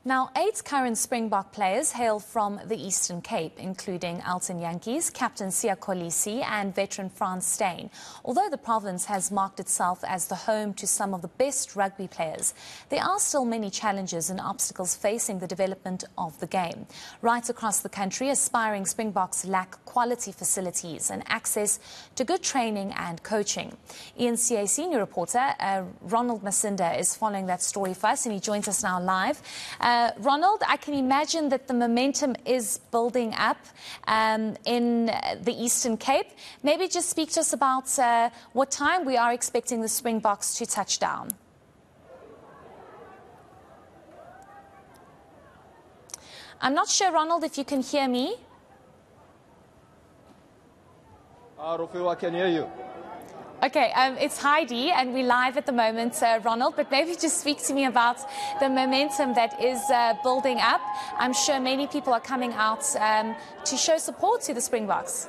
Now, 8 current Springbok players hail from the Eastern Cape, including Elton Yankees, captain Siya Kolisi and veteran Frans Steyn. Although the province has marked itself as the home to some of the best rugby players, there are still many challenges and obstacles facing the development of the game. Right across the country, aspiring Springboks lack quality facilities and access to good training and coaching. eNCA senior reporter Ronald Masinda is following that story for us, and he joins us now live. Ronald, I can imagine that the momentum is building up in the Eastern Cape. Maybe just speak to us about what time we are expecting the Springboks to touch down. I'm not sure, Ronald, if you can hear me. Rufio, I can hear you. Okay, it's Heidi, and we're live at the moment, Ronald, but maybe just speak to me about the momentum that is building up. I'm sure many people are coming out to show support to the Springboks.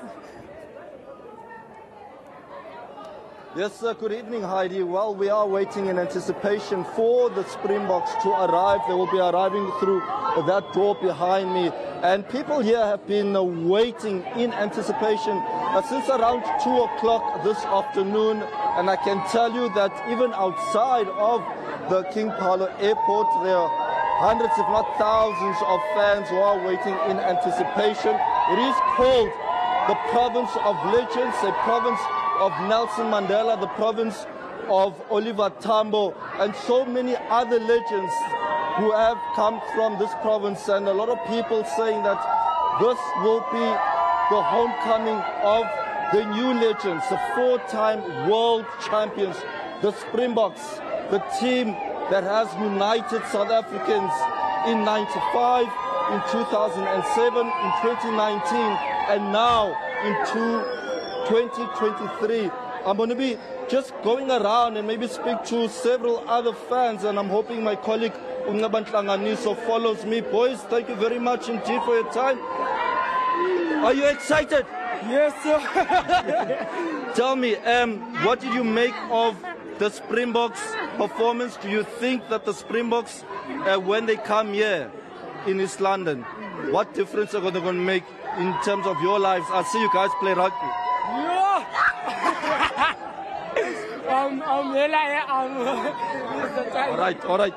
Yes, good evening, Heidi. Well, we are waiting in anticipation for the Springboks to arrive. They will be arriving through that door behind me. And people here have been waiting in anticipation since around 2 o'clock this afternoon. And I can tell you that even outside of the King Paulo Airport, there are hundreds, if not thousands, of fans who are waiting in anticipation. It is called the province of legends, a province of Nelson Mandela, the province of Oliver Tambo, and so many other legends who have come from this province, and a lot of people saying that this will be the homecoming of the new legends, the 4-time world champions, the Springboks, the team that has united South Africans in '95, in 2007, in 2019, and now in 2023. I'm going to be just going around and maybe speak to several other fans, and I'm hoping my colleague Ungabantlangani follows me. Boys, thank you very much indeed for your time. Are you excited? Yes, sir. Tell me, what did you make of the Springboks performance? Do you think that the Springboks, when they come here in East London, what difference are they going to make in terms of your lives? I see you guys play rugby. Yeah. All right.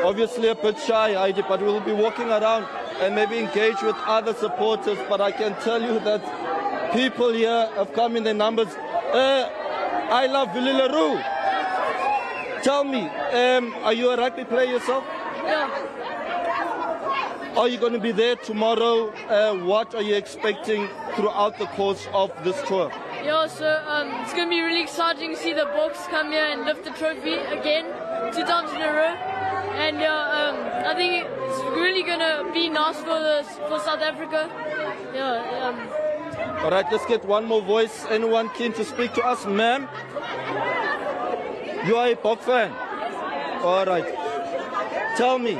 Obviously a bit shy, Heidi, but we'll be walking around and maybe engage with other supporters. But I can tell you that people here have come in their numbers. I love Vilileru. Tell me, are you a rugby player yourself? Yeah. Are you going to be there tomorrow? What are you expecting throughout the course of this tour? Yeah, so it's going to be really exciting to see the Boks come here and lift the trophy again, 2 times in a row. And I think it's really going to be nice for South Africa. All right, let's get one more voice. Anyone keen to speak to us, ma'am? You are a Boks fan? All right. Tell me,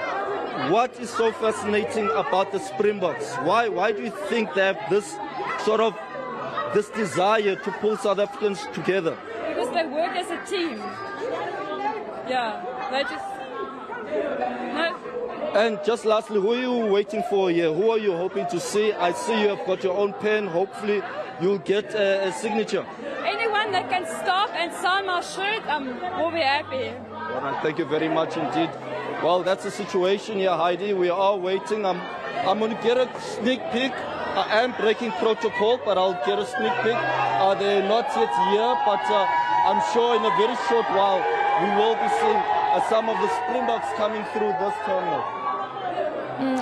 what is so fascinating about the Springboks? Why do you think they have this sort of desire to pull South Africans together? Because they work as a team. Yeah, they just... No. And just lastly, who are you waiting for here? Who are you hoping to see? I see you have got your own pen. Hopefully you'll get a signature. Anyone that can stop and sign my shirt, we'll be happy. All right, thank you very much indeed. Well, that's the situation here, Heidi. We are waiting. I'm going to get a sneak peek. I am breaking protocol, but I'll get a sneak peek. They're not yet here, but I'm sure in a very short while we will be seeing some of the Springboks coming through this terminal.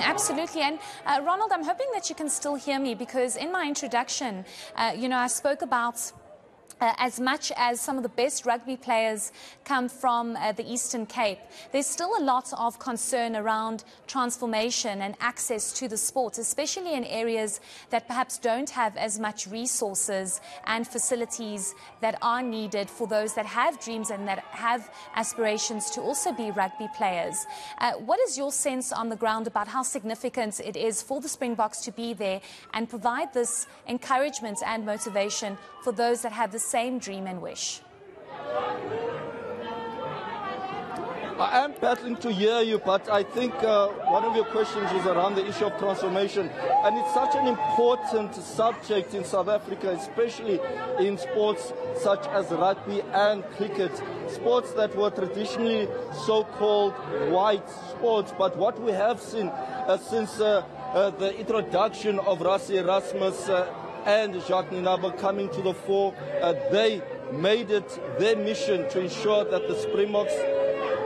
Absolutely. And Ronald, I'm hoping that you can still hear me, because in my introduction, I spoke about as much as some of the best rugby players come from the Eastern Cape, there's still a lot of concern around transformation and access to the sport, especially in areas that perhaps don't have as much resources and facilities that are needed for those that have dreams and that have aspirations to also be rugby players. What is your sense on the ground about how significant it is for the Springboks to be there and provide this encouragement and motivation for those that have the same dream and wish? I am battling to hear you, but I think one of your questions was around the issue of transformation. And it's such an important subject in South Africa, especially in sports such as rugby and cricket. Sports that were traditionally so-called white sports. But what we have seen since the introduction of Rassie Erasmus and Jacques Ninaba coming to the fore, they made it their mission to ensure that the Springboks,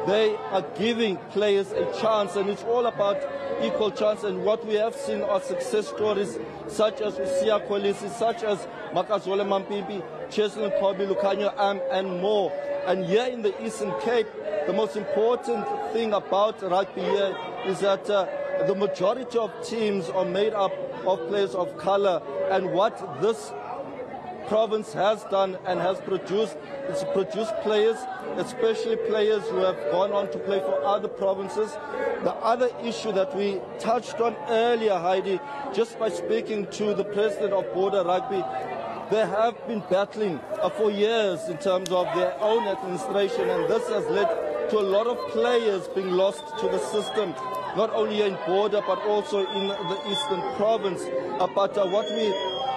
they are giving players a chance, and it's all about equal chance. And what we have seen are success stories such as Siya Kolisi, such as Makazole Mampimpi, Cheslin Kobe, Lucanio Am, and more. And here in the Eastern Cape, the most important thing about rugby here is that the majority of teams are made up of players of color. And what this province has done and has produced is produced players, especially players who have gone on to play for other provinces. The other issue that we touched on earlier, Heidi, just by speaking to the president of Border Rugby, they have been battling for years in terms of their own administration, and this has led to a lot of players being lost to the system, not only in Border but also in the Eastern Province. But what we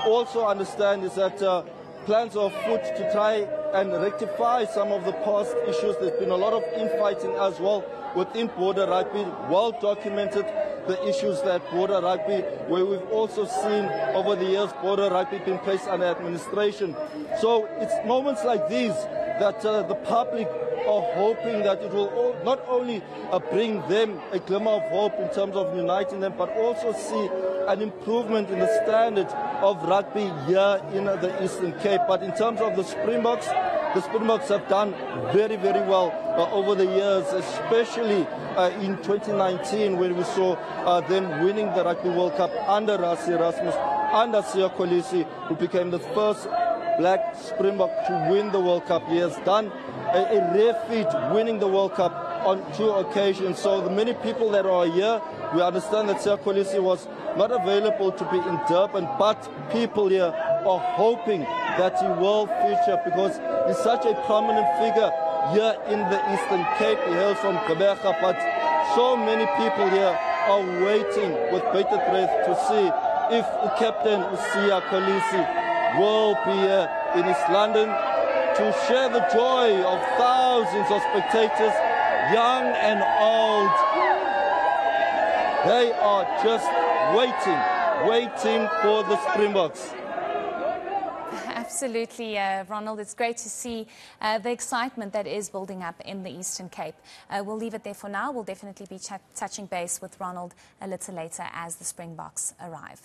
also understand is that plans are afoot to try and rectify some of the past issues. There's been a lot of infighting as well within Border Rugby, well documented, the issues that Border Rugby, where we've also seen over the years Border Rugby being placed under administration. So it's moments like these that the public are hoping that it will not only bring them a glimmer of hope in terms of uniting them, but also see an improvement in the standard of rugby here in the Eastern Cape. But in terms of the Springboks have done very, very well over the years, especially in 2019 when we saw them winning the Rugby World Cup under Rassie Erasmus, under Siya Kolisi, who became the first black Springbok to win the World Cup. He has done a rare feat, winning the World Cup on 2 occasions. So the many people that are here, we understand that Siya Kolisi was not available to be in Durban, but people here are hoping that he will feature because he's such a prominent figure here in the Eastern Cape. He hails from Gqeberha, but so many people here are waiting with bated breath to see if the captain Siya Kolisi will be here in East London to share the joy of thousands of spectators, young and old. They are just waiting for the Springboks. Absolutely, Ronald. It's great to see the excitement that is building up in the Eastern Cape. We'll leave it there for now. We'll definitely be touching base with Ronald a little later as the Springboks arrive.